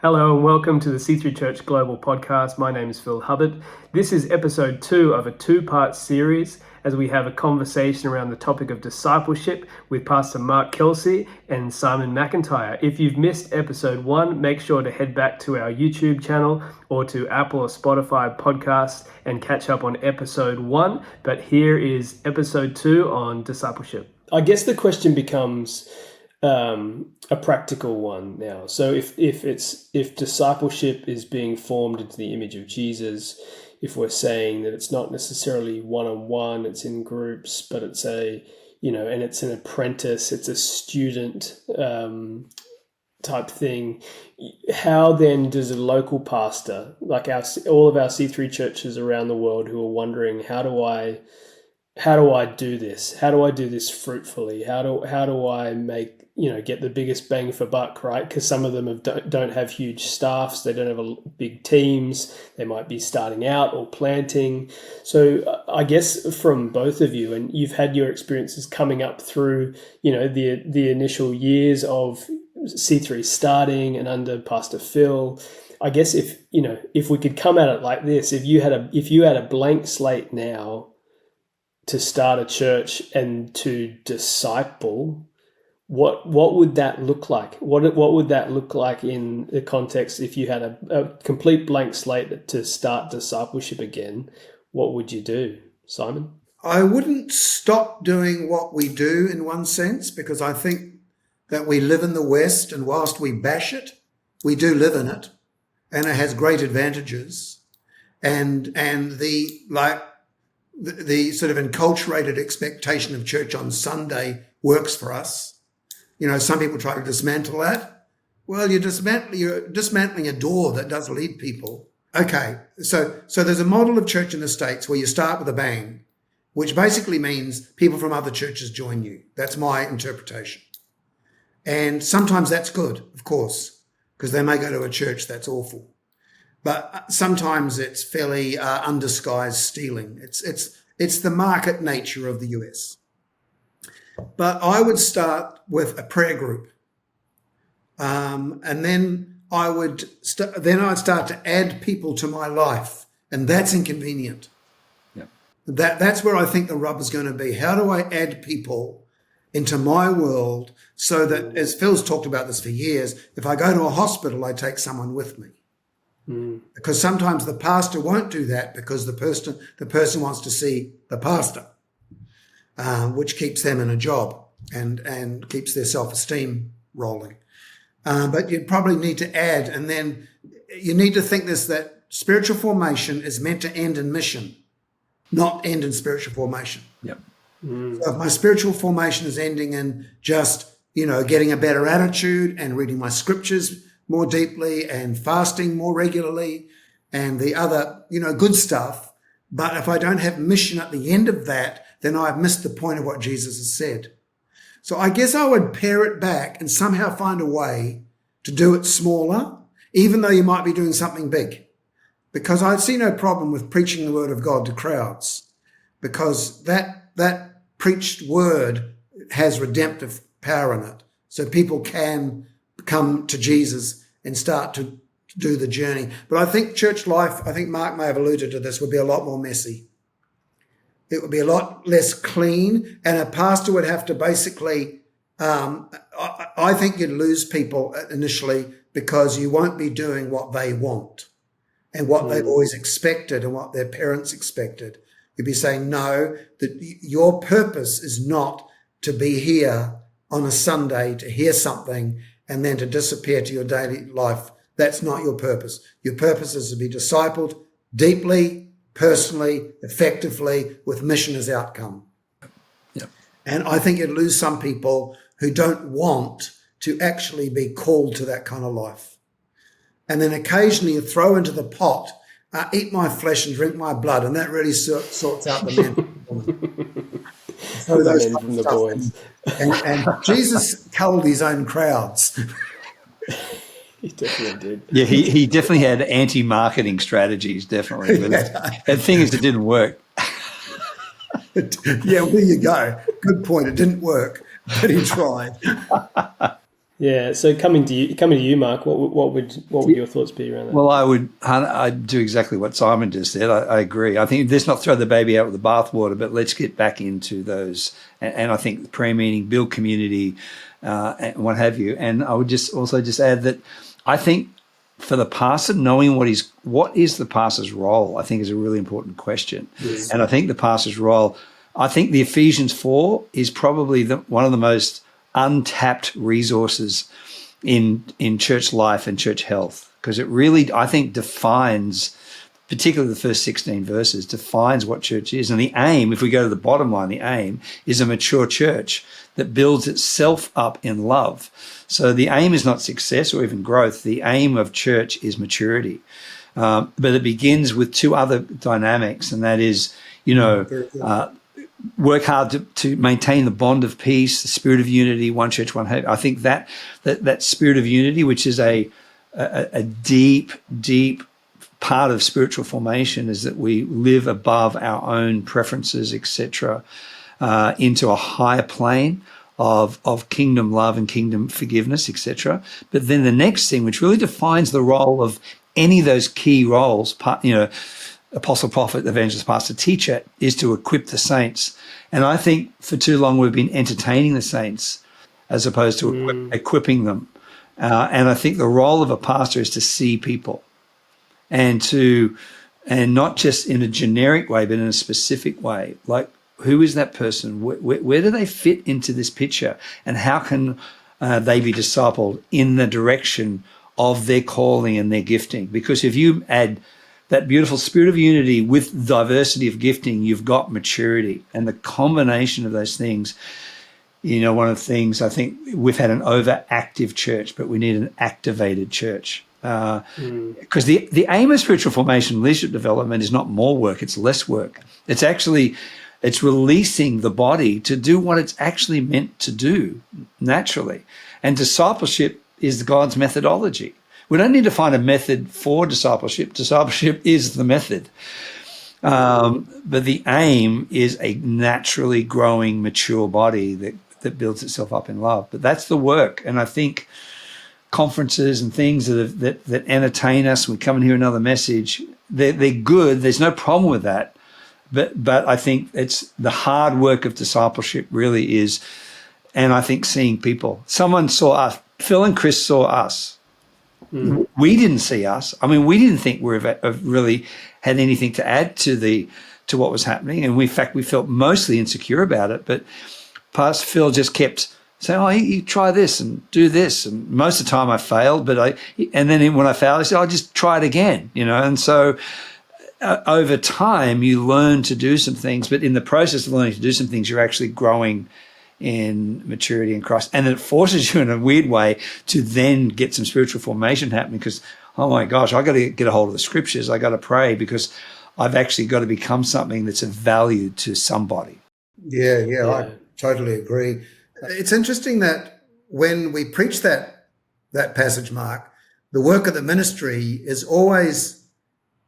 Hello and welcome to the C3 Church Global Podcast. My name is Phil Hubbard. This is episode 2 of a 2-part series as we have a conversation around the topic of discipleship with Pastor Kelsey and Simon McIntyre. If you've missed episode 1, make sure to head back to our YouTube channel or to Apple or Spotify podcasts and catch up on episode 1. But here is episode 2 on discipleship. I guess the question becomes a practical one now. So if discipleship is being formed into the image of Jesus, if we're saying that it's not necessarily one-on-one, it's in groups, but it's and it's an apprentice, it's a student type thing, how then does a local pastor, like all of our C3 churches around the world who are wondering, how do I do this? How do I do this fruitfully? How do I make get the biggest bang for buck, right? Because some of them don't have huge staffs, they don't have big teams, they might be starting out or planting. So I guess from both of you, and you've had your experiences coming up through, the initial years of C3 starting and under Pastor Phil. I guess if we could come at it like this, if you had a blank slate now to start a church and to disciple, what would that look like? What would that look like in the context if you had a complete blank slate to start discipleship again? What would you do, Simon? I wouldn't stop doing what we do in one sense, because I think that we live in the West, and whilst we bash it, we do live in it, and it has great advantages. And the sort of enculturated expectation of church on Sunday works for us. Some people try to dismantle that. Well, you're dismantling a door that does lead people. Okay, so there's a model of church in the States where you start with a bang, which basically means people from other churches join you. That's my interpretation. And sometimes that's good, of course, because they may go to a church that's awful. But sometimes it's fairly undisguised stealing. It's the market nature of the US. But I would start with a prayer group, and then I'd start to add people to my life, and that's inconvenient. Yeah. That's where I think the rub is going to be. How do I add people into my world so that, as Phil's talked about this for years, if I go to a hospital, I take someone with me. Because sometimes the pastor won't do that because the person wants to see the pastor, which keeps them in a job and keeps their self-esteem rolling. But you probably need to add, and then you need to think that spiritual formation is meant to end in mission, not end in spiritual formation. Yep. So if my spiritual formation is ending in just, getting a better attitude and reading my scriptures more deeply and fasting more regularly and the other, good stuff. But if I don't have mission at the end of that, then I've missed the point of what Jesus has said. So I guess I would pare it back and somehow find a way to do it smaller, even though you might be doing something big. Because I see no problem with preaching the word of God to crowds, because that preached word has redemptive power in it. So people can come to Jesus and start to do the journey. But I think church life, I think Mark may have alluded to this, would be a lot more messy. It would be a lot less clean, and a pastor would have to basically, I think you'd lose people initially because you won't be doing what they want and what they've always expected and what their parents expected. You'd be saying, no, that your purpose is not to be here on a Sunday to hear something and then to disappear to your daily life. That's not your purpose. Your purpose is to be discipled deeply, personally, effectively, with mission as outcome. Yep. And I think you'd lose some people who don't want to actually be called to that kind of life. And then occasionally you throw into the pot, eat my flesh and drink my blood, and that really sorts out the men. So those from the boys. And Jesus culled his own crowds. He definitely did. Yeah, he definitely had anti-marketing strategies, definitely. But the thing is, it didn't work. Yeah, well, there you go. Good point. It didn't work, but he tried. Yeah. So coming to you, Mark, what would your thoughts be around that? Well, I'd do exactly what Simon just said. I agree. I think let's not throw the baby out with the bathwater, but let's get back into those. And I think the prayer meeting, build community, and what have you. And I would just add that I think for the pastor, knowing what is the pastor's role, I think is a really important question. Yes. And I think the pastor's role, I think the Ephesians 4 is probably one of the most untapped resources in church life and church health, because it really, I think, defines, particularly the first 16 verses, defines what church is. And the aim, if we go to the bottom line, the aim is a mature church that builds itself up in love. So the aim is not success or even growth. The aim of church is maturity. But it begins with two other dynamics, and that is, work hard to maintain the bond of peace, the spirit of unity, one church, one hope. I think that spirit of unity, which is a deep part of spiritual formation, is that we live above our own preferences, etc., into a higher plane of kingdom love and kingdom forgiveness, etc. But then the next thing, which really defines the role of any of those key roles, apostle, prophet, evangelist, pastor, teacher, is to equip the saints. And I think for too long we've been entertaining the saints as opposed to equipping them. And I think the role of a pastor is to see people and not just in a generic way, but in a specific way. Like, who is that person? Where do they fit into this picture? And how can they be discipled in the direction of their calling and their gifting? Because if you add that beautiful spirit of unity with diversity of gifting, you've got maturity. And the combination of those things, one of the things, I think we've had an overactive church, but we need an activated church. Because the aim of spiritual formation, leadership development, is not more work, it's less work. It's releasing the body to do what it's actually meant to do naturally. And discipleship is God's methodology. We don't need to find a method for discipleship. Discipleship is the method. But the aim is a naturally growing, mature body that builds itself up in love. But that's the work. And I think conferences and things that entertain us, we come and hear another message, they're good. There's no problem with that. But I think it's the hard work of discipleship really is, and I think seeing people. Someone saw us. Phil and Chris saw us. We didn't see us. I mean, we didn't think we really had anything to add to what was happening. And in fact, we felt mostly insecure about it. But Pastor Phil just kept saying, "Oh, you try this and do this." And most of the time I failed, and then when I failed, I said, "I'll just try it again," And so over time, you learn to do some things. But in the process of learning to do some things, you're actually growing in maturity in Christ. And it forces you in a weird way to then get some spiritual formation happening because, oh my gosh, I got to get a hold of the scriptures. I got to pray because I've actually got to become something that's of value to somebody. Yeah, I totally agree. It's interesting that when we preach that passage, Mark, the work of the ministry is always,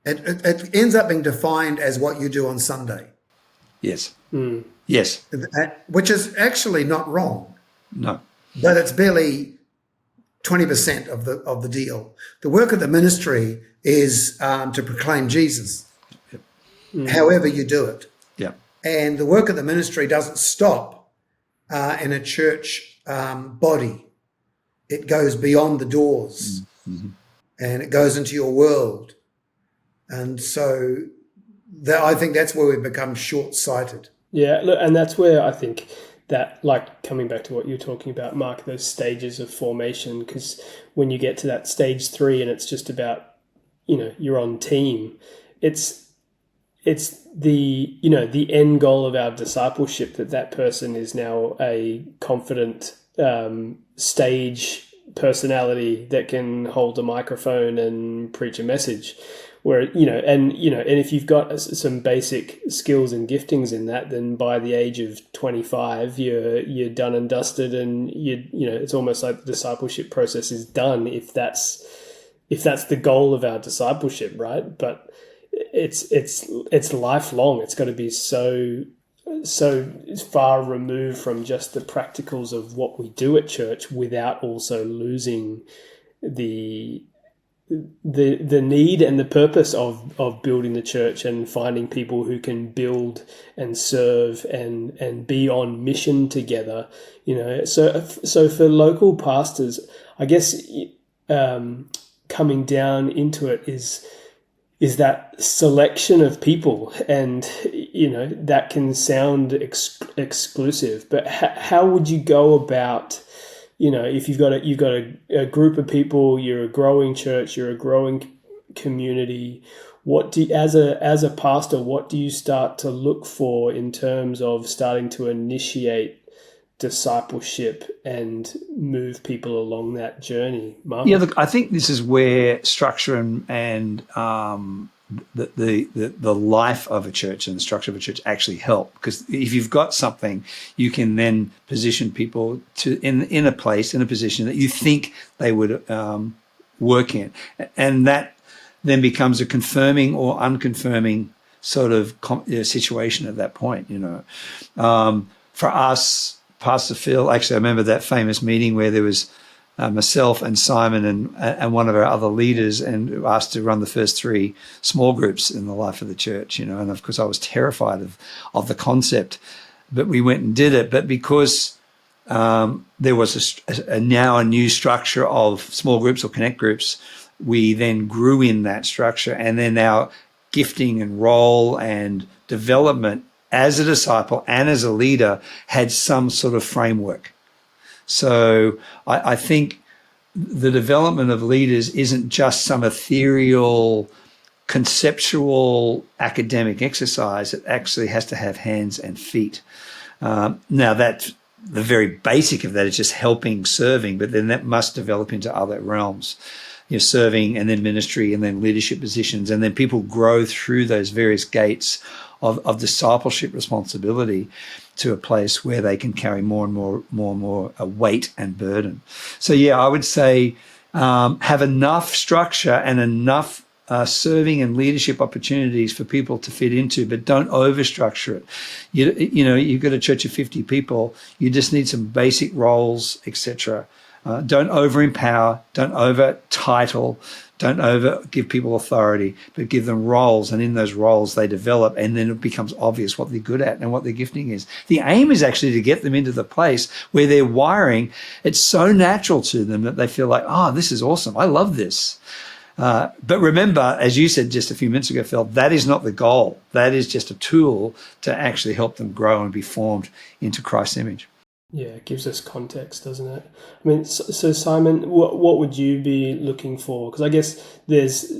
it ends up being defined as what you do on Sunday. Yes. Yes. Which is actually not wrong. No. But it's barely 20% of the deal. The work of the ministry is to proclaim Jesus, however you do it. Yeah. And the work of the ministry doesn't stop in a church body. It goes beyond the doors and it goes into your world. And so I think that's where we become short-sighted. Yeah, look, and that's where I think that, like, coming back to what you're talking about, Mark, those stages of formation, because when you get to that stage 3 and it's just about, you're on team, it's the, the end goal of our discipleship that person is now a confident stage personality that can hold a microphone and preach a message. Where, and if you've got some basic skills and giftings in that, then by the age of 25, you're done and dusted, and it's almost like the discipleship process is done if that's the goal of our discipleship, right? But it's lifelong. It's got to be so so far removed from just the practicals of what we do at church without also losing the need and the purpose of building the church and finding people who can build and serve and be on mission together. So for local pastors, I guess coming down into it is that selection of people, and that can sound exclusive, but how would you go about, if you've got a group of people, you're a growing church, you're a growing community, as a pastor, what do you start to look for in terms of starting to initiate discipleship and move people along that journey, Mark? Yeah, look, I think this is where structure and the life of a church and the structure of a church actually help. Because if you've got something, you can then position people in a place, in a position that you think they would work in, and that then becomes a confirming or unconfirming sort of situation at that point. For us, Pastor Phil, actually, I remember that famous meeting where there was myself and Simon and one of our other leaders, and asked to run the first 3 small groups in the life of the church, and of course I was terrified of the concept, but we went and did it. But because there was now a new structure of small groups or connect groups, we then grew in that structure, and then our gifting and role and development as a disciple and as a leader had some sort of framework. So I think the development of leaders isn't just some ethereal, conceptual, academic exercise. It actually has to have hands and feet. Now, that's the very basic of that is just helping, serving, but then that must develop into other realms. Serving and then ministry and then leadership positions, and then people grow through those various gates of discipleship responsibility to a place where they can carry more and more weight and burden. So I would say have enough structure and enough serving and leadership opportunities for people to fit into, but don't overstructure it. You've got a church of 50 people, you just need some basic roles, etc. Don't over-empower, don't over-title, don't over-give people authority, but give them roles, and in those roles they develop, and then it becomes obvious what they're good at and what their gifting is. The aim is actually to get them into the place where they're wiring, it's so natural to them that they feel like, this is awesome, I love this. But remember, as you said just a few minutes ago, Phil, that is not the goal. That is just a tool to actually help them grow and be formed into Christ's image. Yeah, it gives us context, doesn't it? I mean, so Simon, what would you be looking for? Because I guess there's,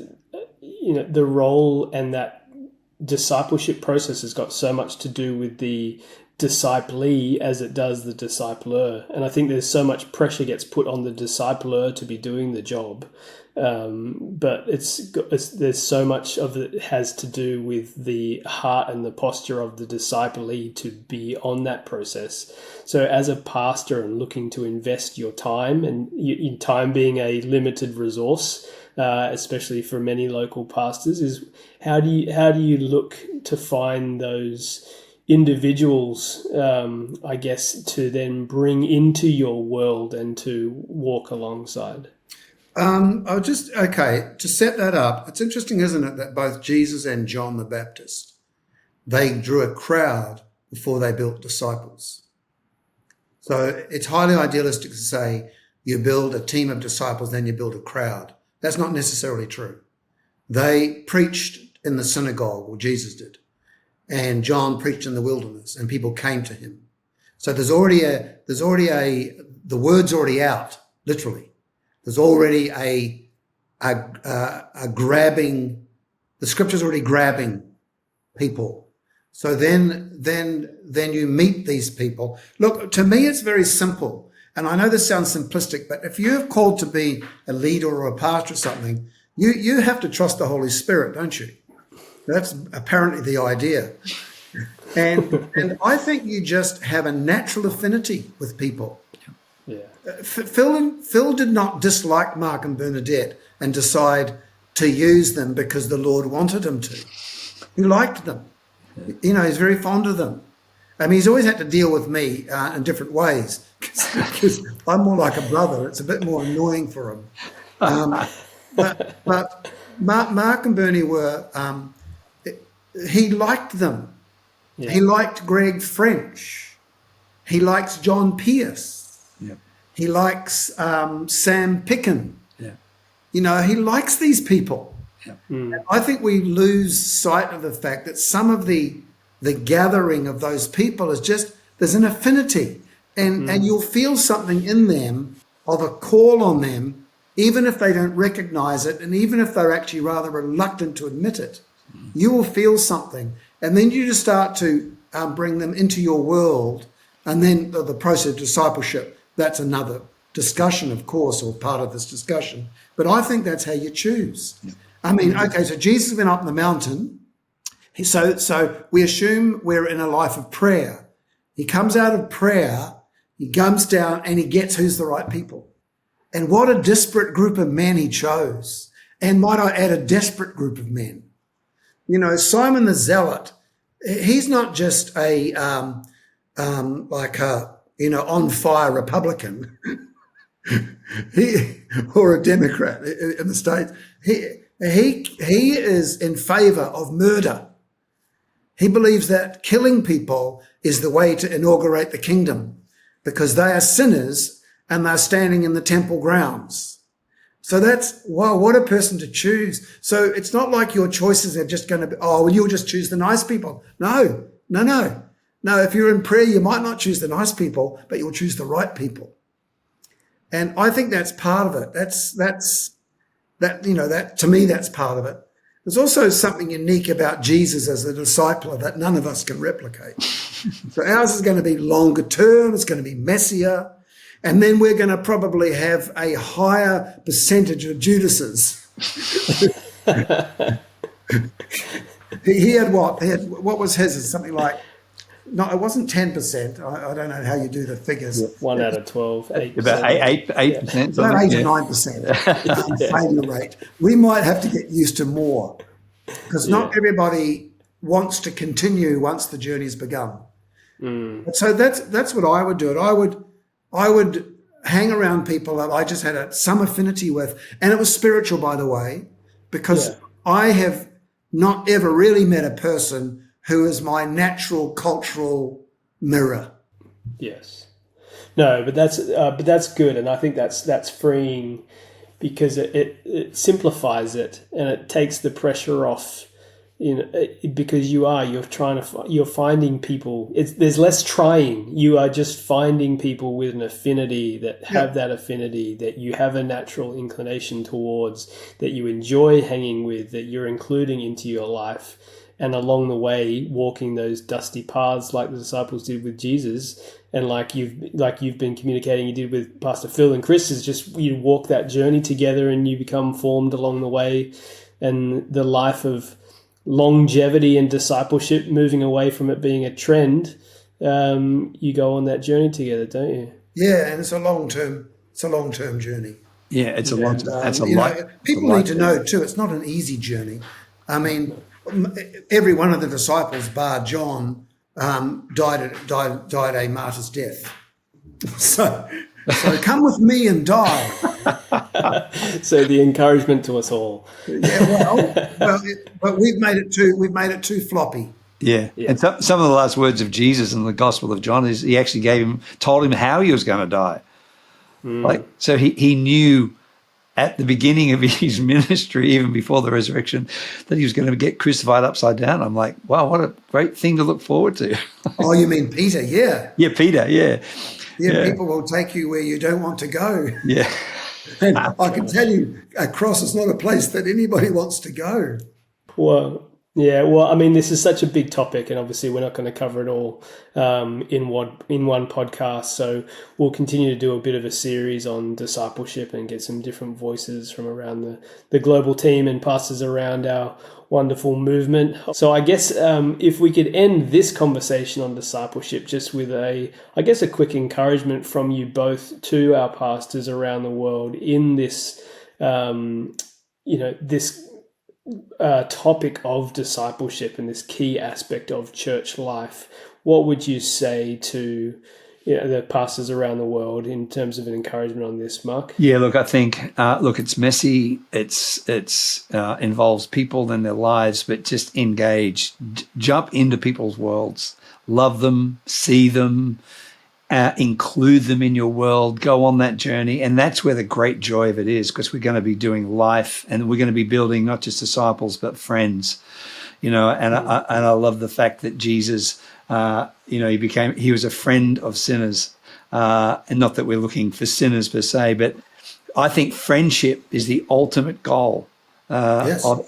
the role and that discipleship process has got so much to do with the disciplee as it does the discipler. And I think there's so much pressure gets put on the discipler to be doing the job. But there's so much of it has to do with the heart and the posture of the disciplee to be on that process. So as a pastor and looking to invest your time, and in time being a limited resource, especially for many local pastors, is how do you look to find those individuals, I guess, to then bring into your world and to walk alongside? To set that up, it's interesting, isn't it, that both Jesus and John the Baptist, they drew a crowd before they built disciples. So it's highly idealistic to say you build a team of disciples, then you build a crowd. That's not necessarily true. They preached in the synagogue, or Jesus did, and John preached in the wilderness, and people came to him. So the word's already out, literally. There's already a grabbing, the scripture's already grabbing people. So then you meet these people. Look, to me, it's very simple. And I know this sounds simplistic, but if you're called to be a leader or a pastor or something, you have to trust the Holy Spirit, don't you? That's apparently the idea. And I think you just have a natural affinity with people. Yeah. Phil did not dislike Mark and Bernadette and decide to use them because the Lord wanted him to. He liked them. He's very fond of them. I mean, he's always had to deal with me in different ways because I'm more like a brother. It's a bit more annoying for him. But Mark and Bernie were, he liked them. Yeah. He liked Greg French. He likes John Pierce. Yeah. He likes Sam Picken. Yeah. You know, he likes these people. Yeah. And I think we lose sight of the fact that some of the gathering of those people is just, there's an affinity. And you'll feel something in them of a call on them, even if they don't recognize it, and even if they're actually rather reluctant to admit it. You will feel something. And then you just start to bring them into your world. And then the process of discipleship, that's another discussion, of course, or part of this discussion. But I think that's how you choose. Yeah. I mean, okay, so Jesus went up the mountain. So we assume we're in a life of prayer. He comes out of prayer, he comes down, and he gets who's the right people. And what a disparate group of men he chose. And might I add, a desperate group of men. You know, Simon the Zealot, he's not just a on fire Republican, or a Democrat in the States. He is in favor of murder. He believes that killing people is the way to inaugurate the kingdom because they are sinners and they're standing in the temple grounds. So that's, wow, what a person to choose. So it's not like your choices are just going to be, oh, well, you'll just choose the nice people. No. If you're in prayer, you might not choose the nice people, but you'll choose the right people. And I think that's part of it. That to me, that's part of it. There's also something unique about Jesus as a discipler that none of us can replicate. So ours is going to be longer term. It's going to be messier. And then we're going to probably have a higher percentage of Judases. he had what? What was his? It's something like, no, it wasn't 10%. I don't know how you do the figures. 1 out of 12, 8%. About 8%. About 8 or 9% failure rate. We might have to get used to more because not everybody wants to continue once the journey's begun. So that's what I would do. I would hang around people that I just had some affinity with. And it was spiritual, by the way, because I have not ever really met a person who is my natural cultural mirror. Yes. No, but that's good. And I think that's freeing because it simplifies it and it takes the pressure off. Because you're finding people. There's less trying. You are just finding people with an affinity that have that affinity that you have a natural inclination towards, that you enjoy hanging with, that you're including into your life, and along the way walking those dusty paths like the disciples did with Jesus, and like you've been communicating you did with Pastor Phil and Chris, is just you walk that journey together and you become formed along the way, and the life of longevity and discipleship, moving away from it being a trend, you go on that journey together, don't you? Yeah, and it's a long-term journey. Yeah, it's a long term. It's a lot. People need to know too, it's not an easy journey. I mean, every one of the disciples, bar John, died a martyr's death. So come with me and die. So the encouragement to us all. But we've made it too floppy. Yeah. And some of the last words of Jesus in the Gospel of John is he actually told him how he was going to die. So he knew at the beginning of his ministry, even before the resurrection, that he was going to get crucified upside down. I'm like, wow, what a great thing to look forward to. Oh, you mean Peter? Yeah. Yeah, Peter. Yeah. Yeah, people will take you where you don't want to go. Yeah. And I can tell you, a cross is not a place that anybody wants to go. Well, I mean, this is such a big topic, and obviously we're not going to cover it all in one podcast. So we'll continue to do a bit of a series on discipleship and get some different voices from around the global team and pastors around our wonderful movement. So I guess if we could end this conversation on discipleship just with a quick encouragement from you both to our pastors around the world in this, this topic of discipleship and this key aspect of church life, what would you say to the pastors around the world in terms of an encouragement on this, Mark? Yeah, look, I think, it's messy. It's involves people and their lives, but just engage, jump into people's worlds, love them, see them, include them in your world, go on that journey. And that's where the great joy of it is, because we're going to be doing life and we're going to be building not just disciples, but friends, and I love the fact that Jesus, he was a friend of sinners. And not that we're looking for sinners per se, but I think friendship is the ultimate goal of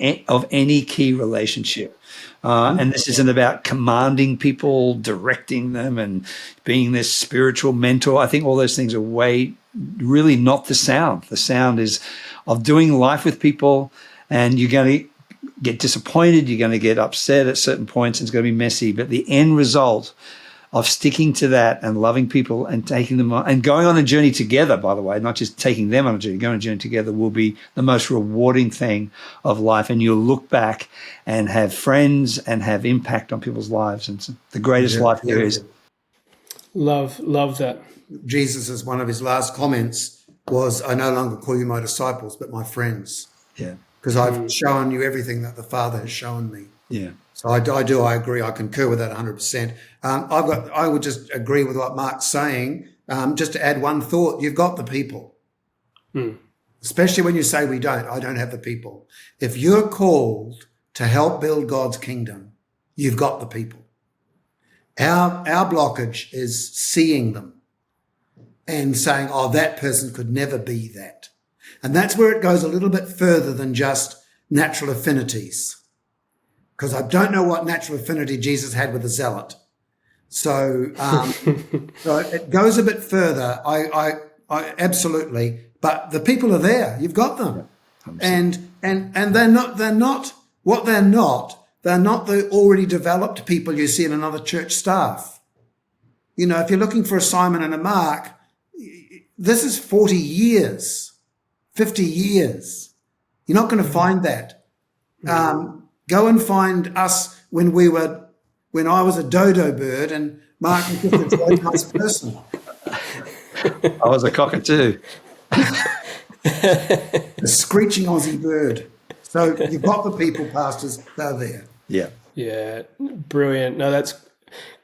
any key relationship. And this isn't about commanding people, directing them, and being this spiritual mentor. I think all those things are really not the sound. The sound is of doing life with people, and you're going to get disappointed, you're going to get upset at certain points, and it's going to be messy. But the end result of sticking to that and loving people and taking them on and going on a journey together, by the way, not just taking them on a journey, going on a journey together will be the most rewarding thing of life. And you'll look back and have friends and have impact on people's lives. And it's the greatest life there is. Love that. Jesus, as one of his last comments, was, I no longer call you my disciples, but my friends. Yeah. Because I've shown you everything that the Father has shown me. Yeah. So I agree. I concur with that 100%. I would just agree with what Mark's saying. Just to add one thought, you've got the people. Especially when you say I don't have the people. If you're called to help build God's kingdom, you've got the people. Our blockage is seeing them and saying, that person could never be that. And that's where it goes a little bit further than just natural affinities. Because I don't know what natural affinity Jesus had with a zealot. So, so it goes a bit further. I absolutely, but the people are there. You've got them. And they're not the already developed people you see in another church staff. If you're looking for a Simon and a Mark, this is 40 years, 50 years. You're not going to find that. Go and find us when I was a dodo bird and Mark was just a very nice person. I was a cockatoo. A screeching Aussie bird. So you've got the people, pastors, they're there. Yeah. Yeah, brilliant. No, that's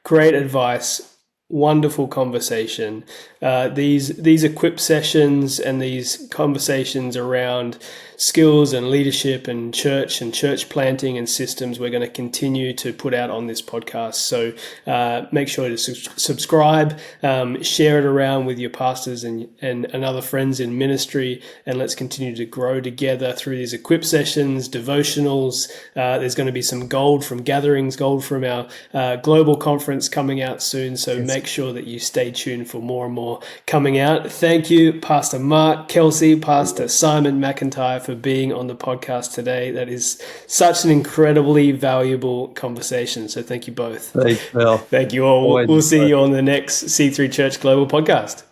great advice. Wonderful conversation. These equip sessions and these conversations around skills and leadership and church planting and systems we're going to continue to put out on this podcast. So make sure to subscribe, share it around with your pastors and other friends in ministry, and let's continue to grow together through these equip sessions, devotionals. There's going to be some gold from our global conference coming out soon. So make sure that you stay tuned for more and more coming out. Thank you, Pastor Mark, Kelsey, Pastor Simon McIntyre, for being on the podcast today. That is such an incredibly valuable conversation. So thank you both. Thanks, Phil. Thank you all. We'll see you on the next C3 Church Global podcast.